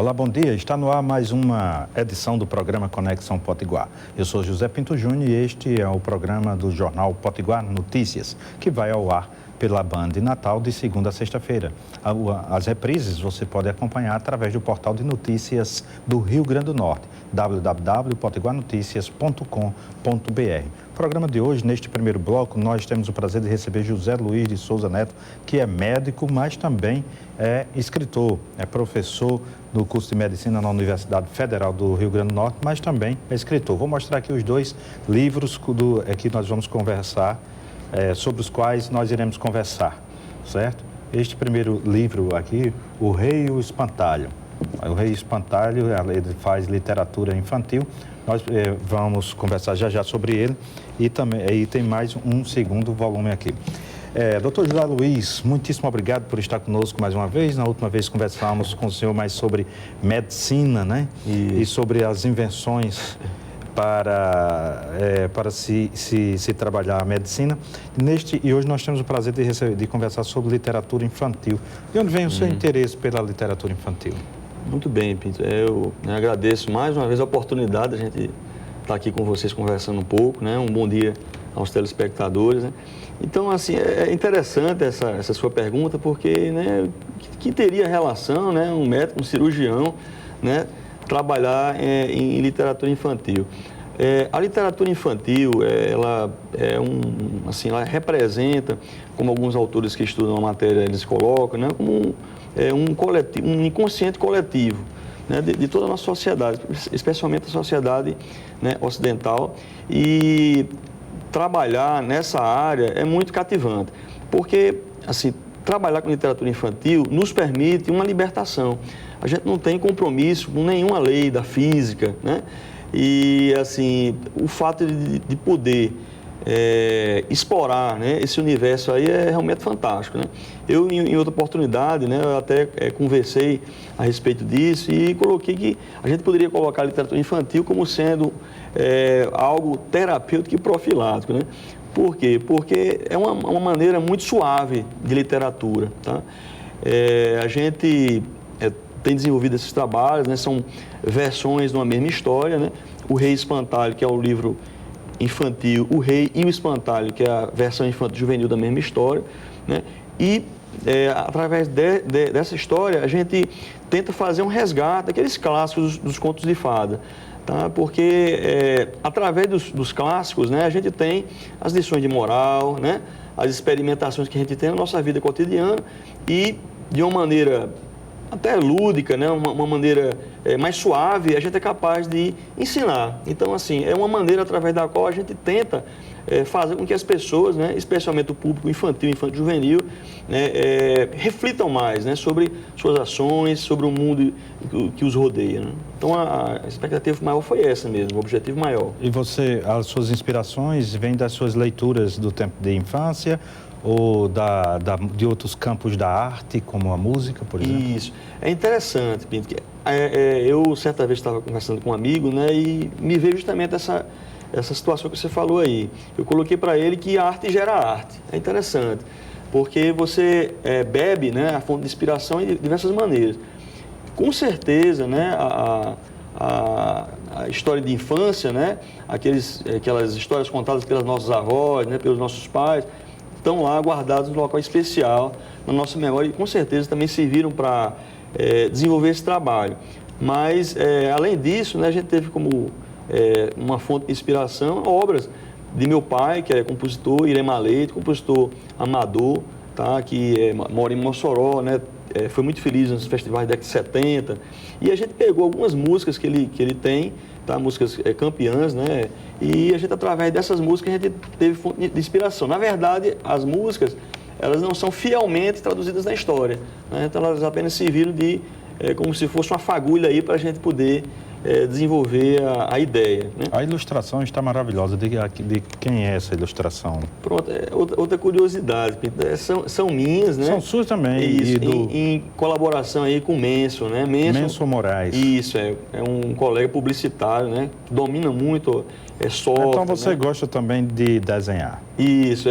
Olá, bom dia. Está no ar mais uma edição do programa Conexão Potiguar. Eu sou José Pinto Júnior e este é o programa do jornal Potiguar Notícias, que vai ao ar pela Band Natal de segunda a sexta-feira. As reprises você pode acompanhar através do portal de notícias do Rio Grande do Norte, www.potiguarnoticias.com.br. O programa de hoje, neste primeiro bloco, nós temos o prazer de receber José Luiz de Souza Neto, que é médico, mas também é escritor, é professor do curso de medicina na Universidade Federal do Rio Grande do Norte, mas também é escritor. Vou mostrar aqui os dois livros que nós vamos conversar, sobre os quais nós iremos conversar, certo? Este primeiro livro aqui, O Rei e o Espantalho. O Rei e o Espantalho, ele faz literatura infantil. Nós vamos conversar já sobre ele e também tem mais um segundo volume aqui. Doutor José Luiz, muitíssimo obrigado por estar conosco mais uma vez. Na última vez conversamos com o senhor mais sobre medicina, né? E sobre as invenções para se trabalhar a medicina. E hoje nós temos o prazer de conversar sobre literatura infantil. De onde vem o seu interesse pela literatura infantil? Muito bem, Pinto. Eu agradeço mais uma vez a oportunidade de a gente estar aqui com vocês conversando um pouco, né? Um bom dia aos telespectadores, né? Então, assim, é interessante essa sua pergunta, porque, né, que teria relação, né, um médico, um cirurgião, né, trabalhar em literatura infantil. A literatura infantil, ela ela representa, como alguns autores que estudam a matéria eles colocam, né, como um inconsciente coletivo, né, de toda a nossa sociedade, especialmente a sociedade, né, ocidental. E trabalhar nessa área é muito cativante, porque, assim, trabalhar com literatura infantil nos permite uma libertação. A gente não tem compromisso com nenhuma lei da física, né? E, assim, o fato de poder explorar, né, esse universo aí é realmente fantástico, né? Eu, em outra oportunidade, né, eu até conversei a respeito disso e coloquei que a gente poderia colocar a literatura infantil como sendo algo terapêutico e profilático, né? Por quê? Porque é uma maneira muito suave de literatura, tá? A gente tem desenvolvido esses trabalhos, né? São versões de uma mesma história, né? O Rei e Espantalho, que é o livro infantil, O Rei e o Espantalho, que é a versão infantil juvenil da mesma história, né? E através dessa história a gente tenta fazer um resgate daqueles clássicos dos contos de fada, tá? Porque através dos clássicos, né, a gente tem as lições de moral, né, as experimentações que a gente tem na nossa vida cotidiana e de uma maneira até lúdica, né, uma maneira mais suave, a gente é capaz de ensinar. Então, assim, é uma maneira através da qual a gente tenta fazer com que as pessoas, né, especialmente o público infantil, infanto-juvenil, né, reflitam mais, né, sobre suas ações, sobre o mundo que os rodeia, né? Então, a expectativa maior foi essa mesmo, o objetivo maior. E as suas inspirações vêm das suas leituras do tempo de infância ou de outros campos da arte, como a música, por exemplo? Isso. É interessante, Pinto, que eu certa vez estava conversando com um amigo, né, e me veio justamente essa situação que você falou aí. Eu coloquei para ele que a arte gera arte. É interessante, porque você bebe, né, a fonte de inspiração de diversas maneiras. Com certeza, né, a história de infância, né, aquelas histórias contadas pelas nossas avós, né, pelos nossos pais, estão lá guardados num local especial na nossa memória e com certeza também serviram para desenvolver esse trabalho. Mas, além disso, né, a gente teve como uma fonte de inspiração obras de meu pai, que é compositor, Irema Leite, compositor amador, tá, que mora em Mossoró, né, foi muito feliz nos festivais da década de 70. E a gente pegou algumas músicas que ele tem, tá, músicas campeãs, né, e a gente, através dessas músicas, a gente teve fonte de inspiração. Na verdade, as músicas, elas não são fielmente traduzidas na história, né, então elas apenas serviram como se fosse uma fagulha aí para a gente poder desenvolver a ideia, né? A ilustração está maravilhosa. De quem é essa ilustração? Pronto, outra curiosidade, são minhas, né? São suas também. Isso, em colaboração aí com o Menso, né? Menso Moraes. Isso, é um colega publicitário, né? Domina muito software. Então você, né, gosta também de desenhar? Isso,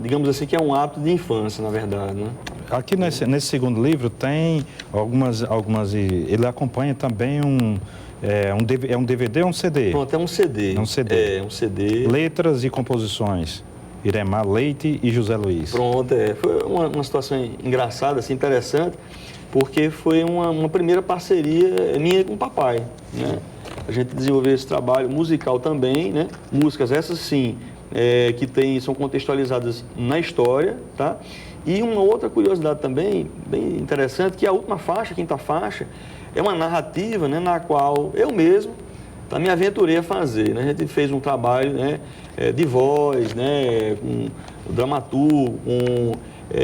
digamos assim, que é um hábito de infância, na verdade, né? Aqui nesse segundo livro tem algumas ele acompanha também um DVD ou um CD? Pronto, é um CD. É um CD. É um CD. Letras e composições. Iremar Leite e José Luiz. Pronto, foi uma situação engraçada, assim, interessante, porque foi uma primeira parceria minha com o papai, né? A gente desenvolveu esse trabalho musical também, né? Músicas essas sim, que são contextualizadas na história, tá? E uma outra curiosidade também, bem interessante, que a última faixa, a quinta faixa, é uma narrativa, né, na qual eu mesmo me aventurei a fazer, né? A gente fez um trabalho, né, de voz, né, com o dramaturgo,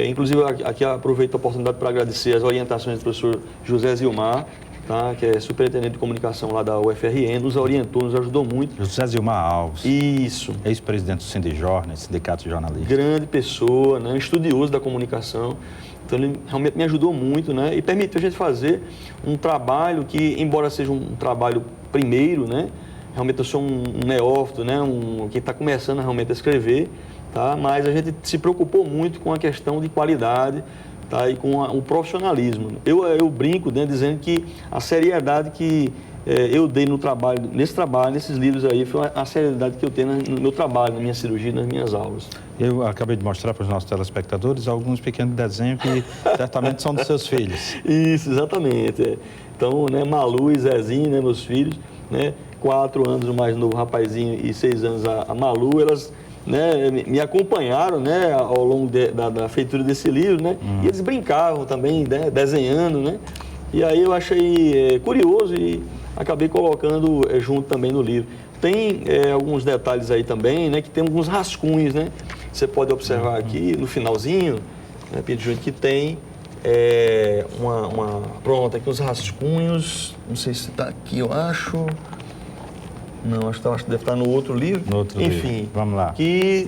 inclusive aqui aproveito a oportunidade para agradecer as orientações do professor José Zilmar, tá, que é superintendente de comunicação lá da UFRN, nos orientou, nos ajudou muito. José Zilmar Alves. Isso. Ex-presidente do Sindijor, né, Sindicato de Jornalistas. Grande pessoa, né, estudioso da comunicação. Então, ele realmente me ajudou muito, né, e permitiu a gente fazer um trabalho que, embora seja um trabalho primeiro, né, realmente eu sou um neófito, né, que está começando realmente a escrever, tá, mas a gente se preocupou muito com a questão de qualidade, tá, e com o profissionalismo. Eu brinco, né, dizendo que a seriedade que eu dei nesse trabalho, nesses livros aí, foi a seriedade que eu tenho no meu trabalho, na minha cirurgia, nas minhas aulas. Eu acabei de mostrar para os nossos telespectadores alguns pequenos desenhos que certamente são dos seus filhos. Isso, exatamente. Então, né, Malu e Zezinho, né, meus filhos, né, 4 anos o mais novo rapazinho e 6 anos a Malu, elas, né, me acompanharam, né, ao longo da feitura desse livro, né, e eles brincavam também, né, desenhando, né, e aí eu achei curioso e acabei colocando junto também no livro. Tem alguns detalhes aí também, né, que tem alguns rascunhos, né, você pode observar aqui no finalzinho, né, Pinto Júnior, que tem pronto, aqui os rascunhos, não sei se está aqui, eu acho. Não, acho que deve estar no outro livro. No outro Enfim, livro. Vamos lá. Que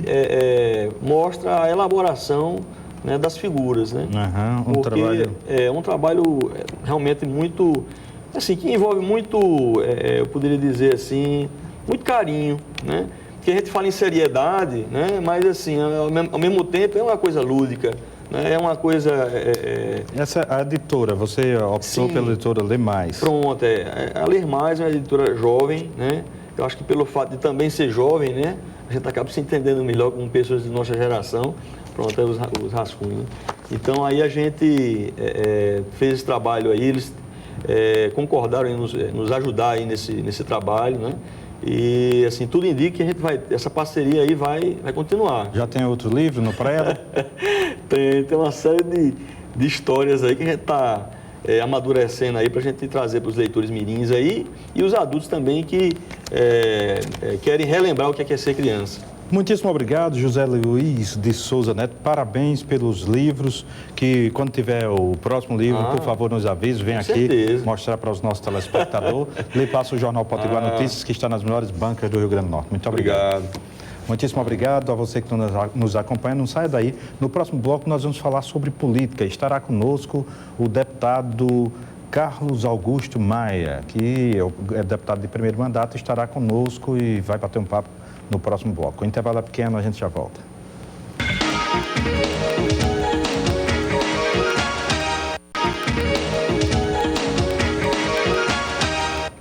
mostra a elaboração, né, das figuras, né? Porque é um trabalho realmente muito, assim, que envolve muito, eu poderia dizer assim, muito carinho, né? Porque a gente fala em seriedade, né? Mas assim, ao mesmo tempo é uma coisa lúdica, né? É uma coisa... Essa a editora, você optou pela editora Ler Mais. Pronto, a Ler Mais é uma editora jovem, né? Eu acho que pelo fato de também ser jovem, né? A gente acaba se entendendo melhor com pessoas de nossa geração. Pronto, os rascunhos. Então aí a gente fez esse trabalho aí, eles concordaram em nos ajudar aí nesse trabalho, né? E assim, tudo indica que essa parceria aí vai continuar. Já tem outro livro no prelo? Tem uma série de histórias aí que a gente está amadurecendo aí para a gente trazer para os leitores mirins aí e os adultos também que querem relembrar o que é ser criança. Muitíssimo obrigado, José Luiz de Souza Neto. Parabéns pelos livros, que quando tiver o próximo livro, por favor, nos avise, vem aqui certeza. Mostrar para os nossos telespectadores. Lhe passo o Jornal Potiguar Notícias, que está nas melhores bancas do Rio Grande do Norte. Muito obrigado. Muitíssimo obrigado a você que nos acompanha. Não saia daí. No próximo bloco nós vamos falar sobre política. Estará conosco o deputado Carlos Augusto Maia, que é deputado de primeiro mandato, estará conosco e vai bater um papo no próximo bloco. O intervalo é pequeno, a gente já volta.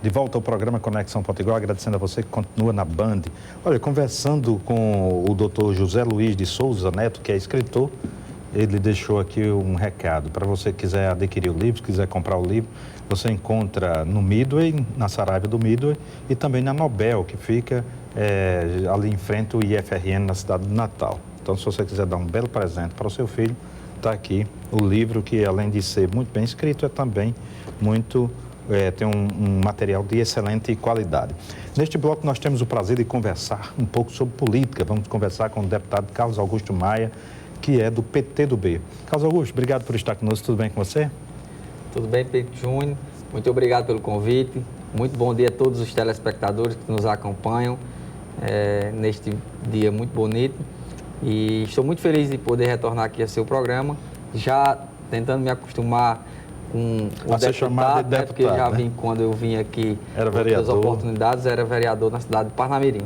De volta ao programa Conexão Potiguar, agradecendo a você que continua na Band. Olha, conversando com o doutor José Luiz de Souza Neto, que é escritor, ele deixou aqui um recado. Para você que quiser adquirir o livro, quiser comprar o livro, você encontra no Midway, na Saraiva do Midway, e também na Nobel, que fica ali em frente ao IFRN, na cidade de Natal. Então, se você quiser dar um belo presente para o seu filho, está aqui o livro, que além de ser muito bem escrito, é também muito... tem um material de excelente qualidade. Neste bloco nós temos o prazer de conversar um pouco sobre política. Vamos conversar com o deputado Carlos Augusto Maia, que é do PTdoB. Carlos Augusto, obrigado por estar conosco. Tudo bem com você? Tudo bem, Pedro Júnior. Muito obrigado pelo convite. Muito bom dia a todos os telespectadores que nos acompanham neste dia muito bonito. E estou muito feliz de poder retornar aqui ao seu programa, já tentando me acostumar com o A ser chamado de né, porque eu já deputado, né? vim, quando eu vim aqui, Era outras vereador. oportunidades, era vereador na cidade de Parnamirim.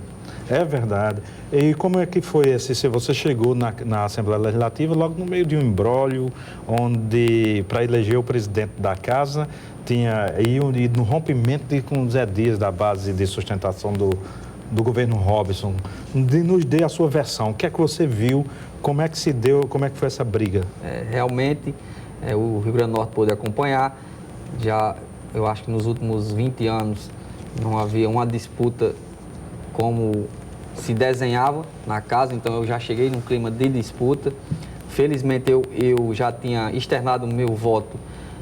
É verdade. E como é que foi se você chegou na Assembleia Legislativa logo no meio de um imbróglio, onde para eleger o presidente da casa tinha e no rompimento com Zé Dias da base de sustentação do governo Robson. Nos dê a sua versão. O que é que você viu? Como é que se deu? Como é que foi essa briga? Realmente, o Rio Grande do Norte pôde acompanhar. Eu acho que nos últimos 20 anos não havia uma disputa como se desenhava na casa, então eu já cheguei num clima de disputa. Felizmente eu já tinha externado o meu voto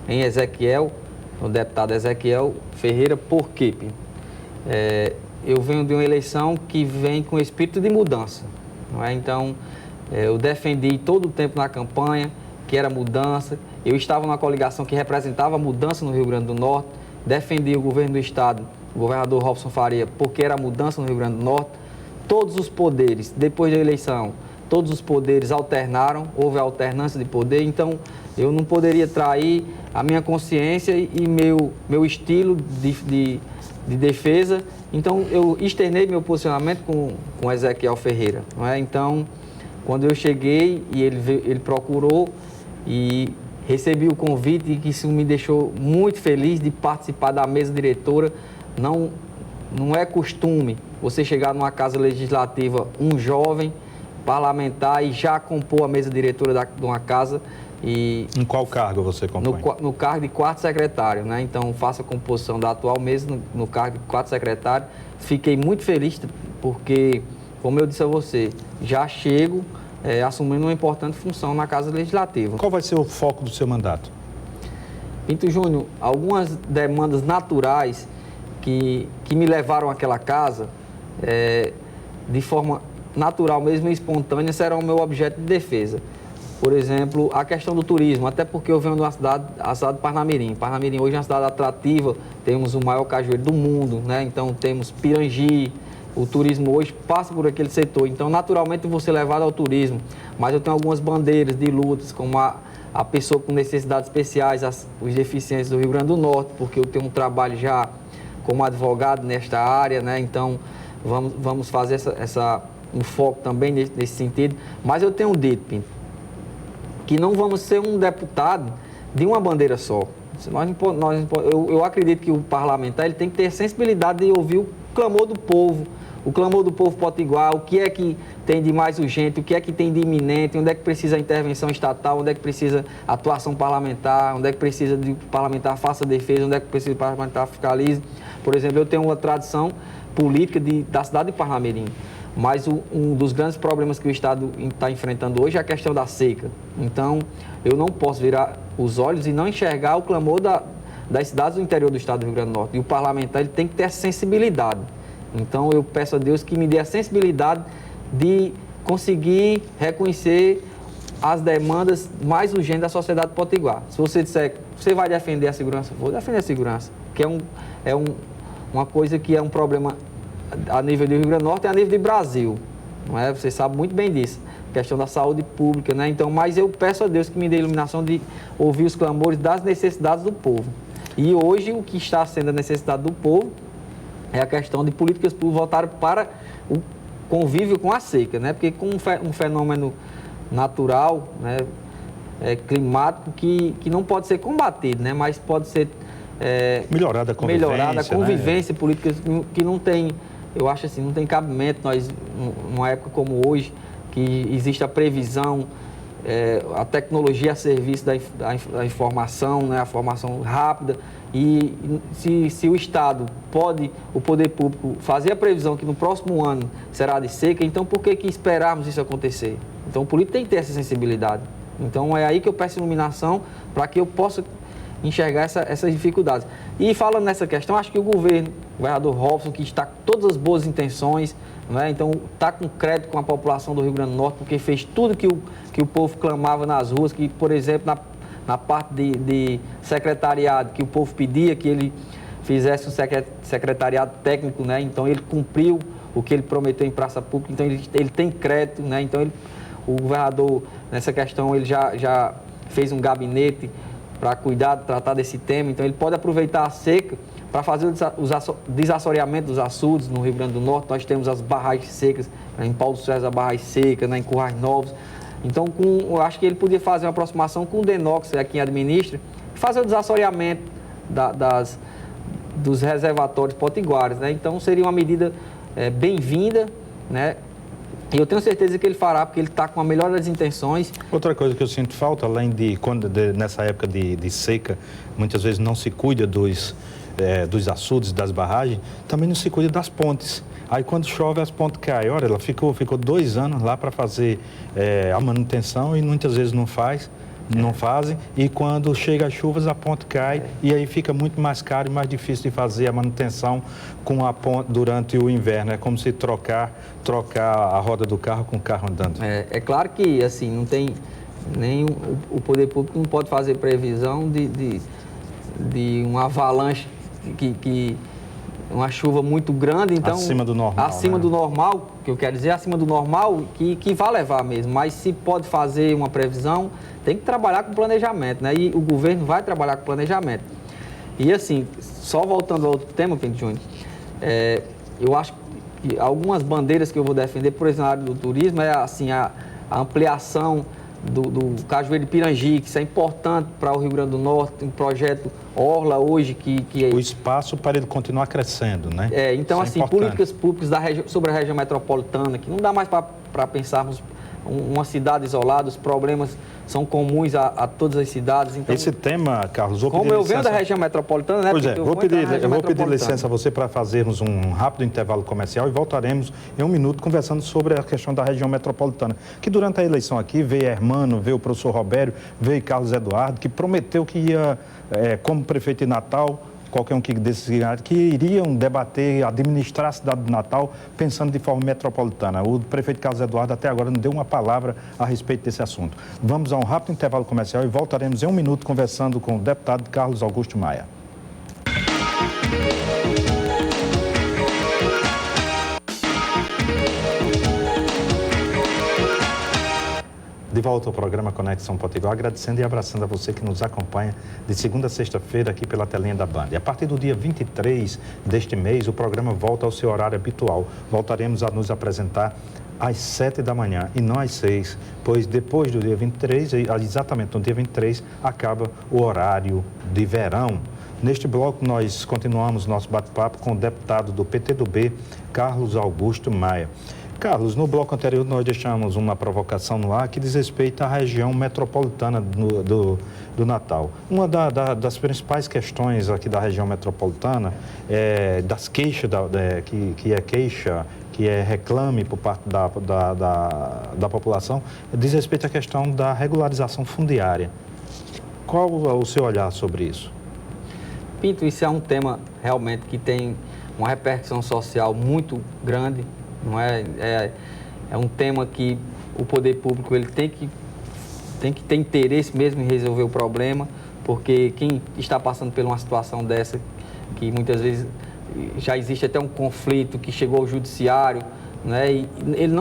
em Ezequiel, o deputado Ezequiel Ferreira. Por quê? Eu venho de uma eleição que vem com espírito de mudança, não é? Então, eu defendi todo o tempo na campanha que era mudança. Eu estava numa coligação que representava a mudança no Rio Grande do Norte, defendi o governo do estado, o governador Robson Faria, porque era mudança no Rio Grande do Norte. Todos os poderes, depois da eleição, todos os poderes alternaram, houve alternância de poder, então eu não poderia trair a minha consciência e meu estilo de defesa. Então eu externei meu posicionamento com Ezequiel Ferreira, não é? Então, quando eu cheguei e ele procurou e recebi o convite, e que isso me deixou muito feliz de participar da mesa diretora. Não é costume você chegar numa casa legislativa, um jovem parlamentar, e já compor a mesa diretora de uma casa. Em qual cargo você compõe? No cargo de quarto secretário, né? Então, faço a composição da atual mesa no cargo de quarto secretário. Fiquei muito feliz porque, como eu disse a você, já chego assumindo uma importante função na Casa Legislativa. Qual vai ser o foco do seu mandato? Pinto Júnior, algumas demandas naturais que me levaram àquela casa, de forma natural mesmo e espontânea, serão o meu objeto de defesa. Por exemplo, a questão do turismo, até porque eu venho de uma cidade, a cidade de Parnamirim. Parnamirim hoje é uma cidade atrativa, temos o maior cajueiro do mundo, né? Então temos Pirangi, o turismo hoje passa por aquele setor. Então, naturalmente, eu vou ser levado ao turismo. Mas eu tenho algumas bandeiras de lutas, como a pessoa com necessidades especiais, os deficientes do Rio Grande do Norte, porque eu tenho um trabalho já como advogado nesta área, né? Então, vamos fazer um foco também nesse sentido. Mas eu tenho dito, Pinto, que não vamos ser um deputado de uma bandeira só. Eu acredito que o parlamentar ele tem que ter sensibilidade de ouvir o clamor do povo, o clamor do povo potiguar, o que é que tem de mais urgente, o que é que tem de iminente, onde é que precisa a intervenção estatal, onde é que precisa atuação parlamentar, onde é que precisa de que o parlamentar faça defesa, onde é que precisa que o parlamentar fiscalize. Por exemplo, eu tenho uma tradição política da cidade de Parnamirim, mas um dos grandes problemas que o Estado está enfrentando hoje é a questão da seca. Então, eu não posso virar os olhos e não enxergar o clamor das cidades do interior do Estado do Rio Grande do Norte. E o parlamentar ele tem que ter essa sensibilidade. Então, eu peço a Deus que me dê a sensibilidade de conseguir reconhecer as demandas mais urgentes da sociedade potiguar. Se você disser que você vai defender a segurança, vou defender a segurança, que uma coisa que é um problema a nível do Rio Grande do Norte e a nível do Brasil, não é? Você sabe muito bem disso, questão da saúde pública, né? Então, mas eu peço a Deus que me dê a iluminação de ouvir os clamores das necessidades do povo. E hoje o que está sendo a necessidade do povo é a questão de políticas públicas voltadas para o convívio com a seca, né? Porque com um fenômeno natural, né, climático que não pode ser combatido, né? Mas pode ser melhorada a convivência, né? Política que não tem, eu acho assim, não tem cabimento nós, numa época como hoje, que existe a previsão, a tecnologia a serviço da informação, né, a formação rápida, e se o Estado pode, o poder público, fazer a previsão que no próximo ano será de seca, então por que esperarmos isso acontecer? Então o político tem que ter essa sensibilidade. Então é aí que eu peço iluminação para que eu possa enxergar essas dificuldades. E falando nessa questão, acho que o governador Robson, que está com todas as boas intenções, né? Então está com crédito com a população do Rio Grande do Norte, porque fez tudo que o povo clamava nas ruas, que, por exemplo, na parte de secretariado, que o povo pedia que ele fizesse um secretariado técnico, né? Então ele cumpriu o que ele prometeu em praça pública, então ele tem crédito, né? Então o governador, nessa questão, ele já fez um gabinete para cuidar, tratar desse tema. Então, ele pode aproveitar a seca para fazer o desassoreamento dos açudes no Rio Grande do Norte. Nós temos as barragens secas, em Paulo César, a barragem seca, em Currais Novos. Então, eu acho que ele podia fazer uma aproximação com o DENOX, quem administra, e fazer o desassoreamento dos reservatórios potiguares, né? Então, seria uma medida bem-vinda, né? E eu tenho certeza que ele fará, porque ele está com a melhor das intenções. Outra coisa que eu sinto falta, além de nessa época de seca, muitas vezes não se cuida dos açudes, das barragens, também não se cuida das pontes. Aí quando chove as pontes caem. Olha, ela ficou 2 anos lá para fazer a manutenção e muitas vezes não fazem, e quando chega as chuvas a ponte cai e aí fica muito mais caro e mais difícil de fazer a manutenção com a ponte durante o inverno. É como se trocar a roda do carro com o carro andando. É claro que assim, não tem nem o poder público não pode fazer previsão de uma avalanche, uma chuva muito grande, então... Acima do normal. Acima do normal, que eu quero dizer, acima do normal, que vai levar mesmo. Mas se pode fazer uma previsão, tem que trabalhar com planejamento, né? E o governo vai trabalhar com planejamento. E assim, só voltando ao outro tema, Pinto Júnior, eu acho que algumas bandeiras que eu vou defender, por exemplo, na área do turismo, é assim, a ampliação do Cajueiro de Pirangi, que isso é importante para o Rio Grande do Norte, um projeto Orla hoje que o espaço para ele continuar crescendo, né? Então, isso assim, políticas públicas sobre a região metropolitana, que não dá mais para pensarmos uma cidade isolada, os problemas são comuns a todas as cidades. Então, esse tema, Carlos, como eu venho da região metropolitana, né? Pois é, eu vou pedir licença a você para fazermos um rápido intervalo comercial e voltaremos em 1 minuto conversando sobre a questão da região metropolitana. Que durante a eleição aqui veio Hermano, veio o professor Robério, veio Carlos Eduardo, que prometeu que ia, como prefeito de Natal, qualquer um que iriam debater, administrar a cidade de Natal pensando de forma metropolitana. O prefeito Carlos Eduardo até agora não deu uma palavra a respeito desse assunto. Vamos a um rápido intervalo comercial e voltaremos em 1 minuto conversando com o deputado Carlos Augusto Maia. De volta ao programa Conexão Potiguar, agradecendo e abraçando a você que nos acompanha de segunda a sexta-feira aqui pela telinha da Band. E a partir do dia 23 deste mês, o programa volta ao seu horário habitual. Voltaremos a nos apresentar às 7 da manhã e não às 6, pois depois do dia 23, exatamente no dia 23, acaba o horário de verão. Neste bloco, nós continuamos nosso bate-papo com o deputado do PTdoB, Carlos Augusto Maia. Carlos, no bloco anterior nós deixamos uma provocação no ar que diz respeito à região metropolitana do Natal. Uma das principais questões aqui da região metropolitana, das queixas, que é reclame por parte da população, diz respeito à questão da regularização fundiária. Qual o seu olhar sobre isso? Pinto, isso é um tema realmente que tem uma repercussão social muito grande. Não é um tema que o poder público ele tem que ter interesse mesmo em resolver o problema, porque quem está passando por uma situação dessa, que muitas vezes já existe até um conflito que chegou ao judiciário, né, e ele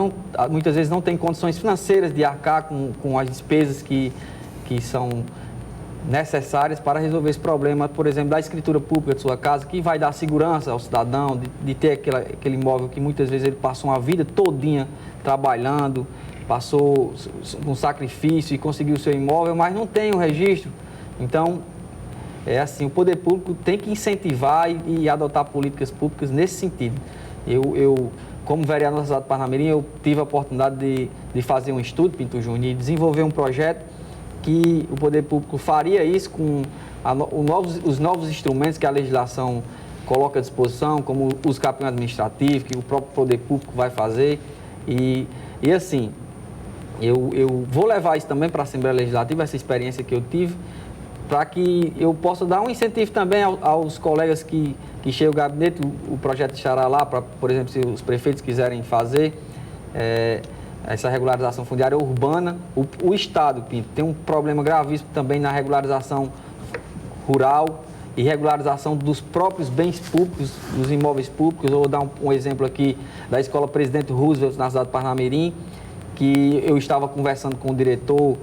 muitas vezes não tem condições financeiras de arcar com as despesas que são necessárias para resolver esse problema, por exemplo, da escritura pública de sua casa, que vai dar segurança ao cidadão, de ter aquele imóvel que muitas vezes ele passou uma vida todinha trabalhando, passou um sacrifício e conseguiu o seu imóvel, mas não tem o registro. Então, o poder público tem que incentivar e adotar políticas públicas nesse sentido. Eu como vereador da cidade de Parnamirim, eu tive a oportunidade de fazer um estudo, Pinto Júnior, e desenvolver um projeto que o poder público faria isso com os novos instrumentos que a legislação coloca à disposição, como os capinhos administrativos, que o próprio poder público vai fazer. E assim, eu vou levar isso também para a Assembleia Legislativa, essa experiência que eu tive, para que eu possa dar um incentivo também aos colegas que chegam ao gabinete. O projeto estará lá, para, por exemplo, se os prefeitos quiserem fazer essa regularização fundiária urbana. O Estado, Pinto, tem um problema gravíssimo também na regularização rural e regularização dos próprios bens públicos, dos imóveis públicos. Eu vou dar um exemplo aqui da Escola Presidente Roosevelt, na cidade de Parnamirim, que eu estava conversando com o diretor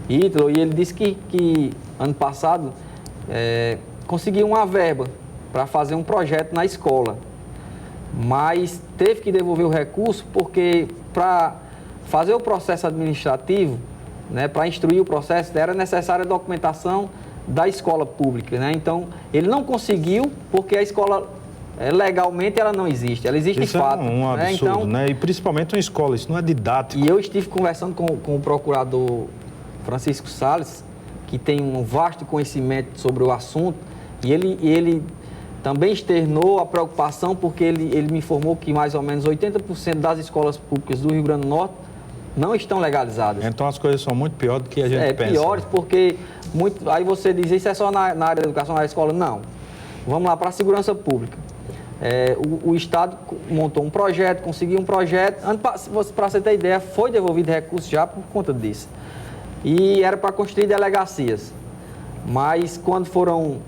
Ítalo, e ele disse que ano passado conseguiu uma verba para fazer um projeto na escola, mas teve que devolver o recurso porque para fazer o processo administrativo, né, para instruir o processo, era necessária a documentação da escola pública, né? Então, ele não conseguiu porque a escola, legalmente, ela não existe. Ela existe Isso de fato. é um absurdo, né? Então, né? E principalmente uma escola, isso não é didático. e eu estive conversando com o procurador Francisco Salles, que tem um vasto conhecimento sobre o assunto, e ele também externou a preocupação porque ele me informou que mais ou menos 80% das escolas públicas do Rio Grande do Norte não estão legalizadas. Então as coisas são muito piores do que a gente pensa. Piores porque aí você diz, isso é só na área da educação, na escola? Não. Vamos lá para a segurança pública. O Estado montou um projeto, conseguiu um projeto, para você ter ideia, foi devolvido recursos já por conta disso. E era para construir delegacias. Mas quando foram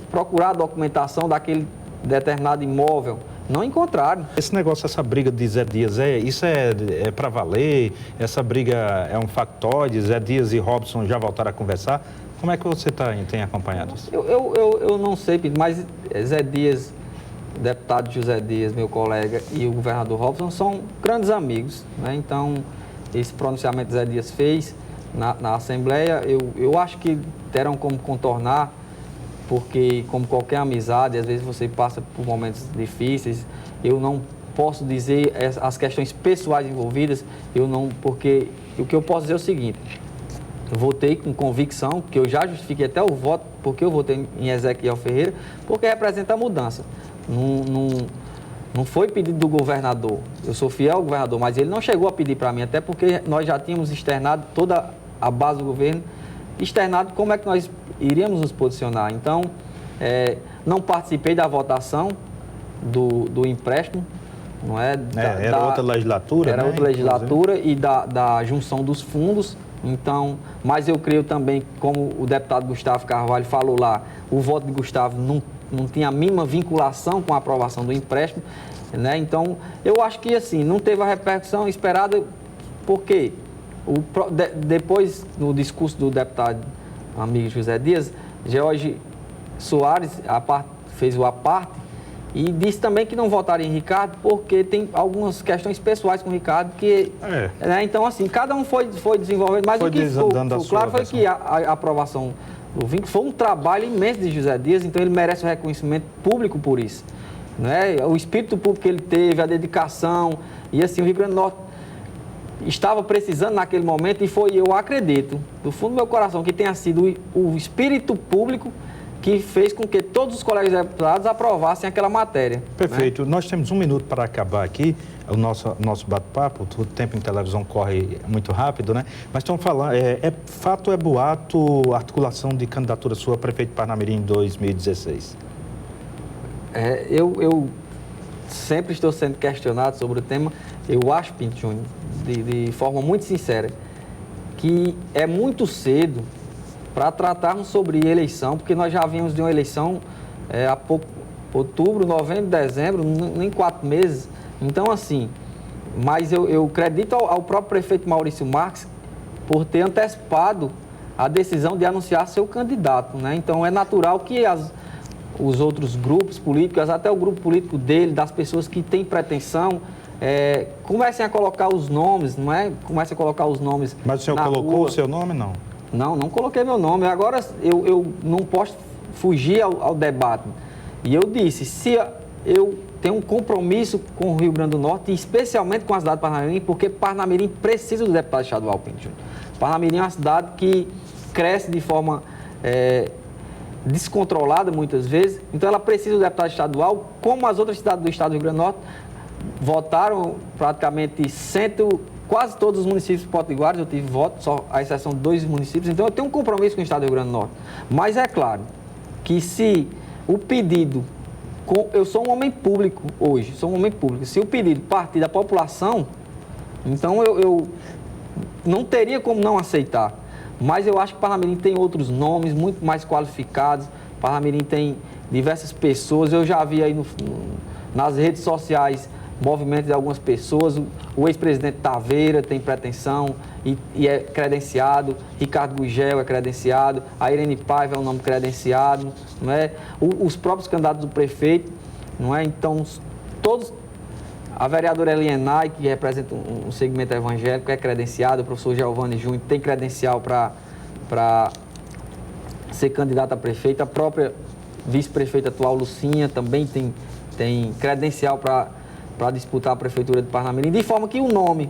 procurar a documentação daquele determinado imóvel, não encontraram. Esse negócio, essa briga de Zé Dias, isso é para valer? Essa briga é um factoide? Zé Dias e Robson já voltaram a conversar? Como é que você tem acompanhado isso? Eu não sei, Pedro, mas Zé Dias, o deputado José Dias, meu colega, e o governador Robson são grandes amigos, né? Então, esse pronunciamento que Zé Dias fez na Assembleia, eu acho que terão como contornar, porque, como qualquer amizade, às vezes você passa por momentos difíceis. Eu não posso dizer as questões pessoais envolvidas, porque o que eu posso dizer é o seguinte: eu votei com convicção, que eu já justifiquei até o voto, porque eu votei em Ezequiel Ferreira, porque representa a mudança. Não foi pedido do governador. Eu sou fiel ao governador, mas ele não chegou a pedir para mim, até porque nós já tínhamos externado toda a base do governo, externado como é que nós iríamos nos posicionar. Então, não participei da votação do empréstimo, não é? Era outra legislatura, Era né? outra legislatura e da junção dos fundos. Então, mas eu creio também, como o deputado Gustavo Carvalho falou lá, o voto de Gustavo não tinha a mínima vinculação com a aprovação do empréstimo, né? Então, eu acho que assim, não teve a repercussão esperada, porque depois, no discurso do deputado amigo José Dias, George Soares fez o aparte e disse também que não votaria em Ricardo porque tem algumas questões pessoais com o Ricardo que... né? Então, assim, cada um foi desenvolvendo, mas o que ficou claro foi que a aprovação do vínculo foi um trabalho imenso de José Dias, então ele merece o reconhecimento público por isso, né? O espírito público que ele teve, a dedicação, e assim, o Rio Grande do Norte estava precisando naquele momento, e foi, eu acredito, do fundo do meu coração, que tenha sido o espírito público que fez com que todos os colegas deputados aprovassem aquela matéria. Perfeito. Né? Nós temos 1 minuto para acabar aqui o nosso bate-papo. O tempo em televisão corre muito rápido, né? Mas estamos falando, fato ou é boato, articulação de candidatura sua a prefeito de Parnamirim em 2016? Eu sempre estou sendo questionado sobre o tema. Eu acho, Pinto Júnior, de forma muito sincera, que é muito cedo para tratarmos sobre eleição, porque nós já vimos de uma eleição há pouco, outubro, novembro, dezembro, nem 4 meses. Então, assim, mas eu acredito ao próprio prefeito Maurício Marques por ter antecipado a decisão de anunciar seu candidato, né? Então, é natural que os outros grupos políticos, até o grupo político dele, das pessoas que têm pretensão, comecem a colocar os nomes, não é? Comecem a colocar os nomes. Mas o senhor colocou o seu nome, não? Não coloquei meu nome. Agora, eu não posso fugir ao debate. E eu disse, se eu tenho um compromisso com o Rio Grande do Norte, e especialmente com a cidade de Parnamirim, porque Parnamirim precisa do deputado estadual, Pinto Júnior. Parnamirim é uma cidade que cresce de forma descontrolada, muitas vezes. Então, ela precisa do deputado estadual, como as outras cidades do estado do Rio Grande do Norte. Votaram praticamente quase todos os municípios potiguares, eu tive voto, só a exceção de 2 municípios. Então, eu tenho um compromisso com o estado do Rio Grande do Norte. Mas é claro que se o pedido... Eu sou um homem público hoje, Se o pedido partir da população, então eu não teria como não aceitar. Mas eu acho que Parnamirim tem outros nomes muito mais qualificados. Parnamirim tem diversas pessoas. Eu já vi aí nas redes sociais movimento de algumas pessoas. O ex-presidente Taveira tem pretensão e é credenciado, Ricardo Gugel é credenciado, a Irene Paiva é um nome credenciado, não é? Os próprios candidatos do prefeito, não é? Então, todos... A vereadora Elienay, que representa um segmento evangélico, é credenciada, o professor Giovanni Júnior tem credencial para ser candidata a prefeita, a própria vice-prefeita atual, Lucinha, também tem credencial para disputar a prefeitura de Parnamirim, de forma que o nome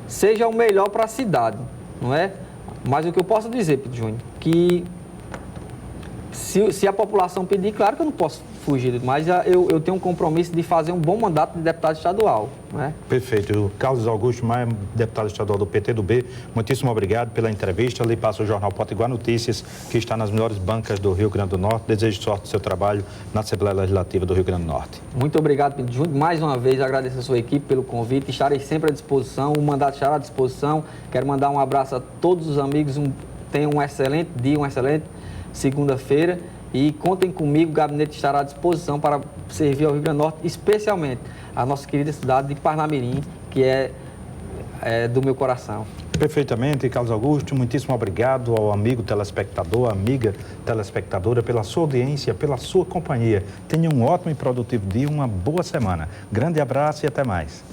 seja o melhor para a cidade, não é? Mas o que eu posso dizer, Pedro Júnior, que se a população pedir, claro que eu não posso fugir, mas eu tenho um compromisso de fazer um bom mandato de deputado estadual, né? Perfeito. O Carlos Augusto Maia, deputado estadual do PTB, muitíssimo obrigado pela entrevista. Ali passa o Jornal Potiguar Notícias, que está nas melhores bancas do Rio Grande do Norte. Desejo sorte no seu trabalho na Assembleia Legislativa do Rio Grande do Norte. Muito obrigado, Pedro Júnior. Mais uma vez, agradeço a sua equipe pelo convite. Estarei sempre à disposição, o mandato estará à disposição. Quero mandar um abraço a todos os amigos. Tenham um excelente dia, uma excelente segunda-feira. E contem comigo, o gabinete estará à disposição para servir ao Rio Grande do Norte, especialmente a nossa querida cidade de Parnamirim, que é do meu coração. Perfeitamente, Carlos Augusto, muitíssimo obrigado ao amigo telespectador, amiga telespectadora, pela sua audiência, pela sua companhia. Tenha um ótimo e produtivo dia, uma boa semana. Grande abraço e até mais.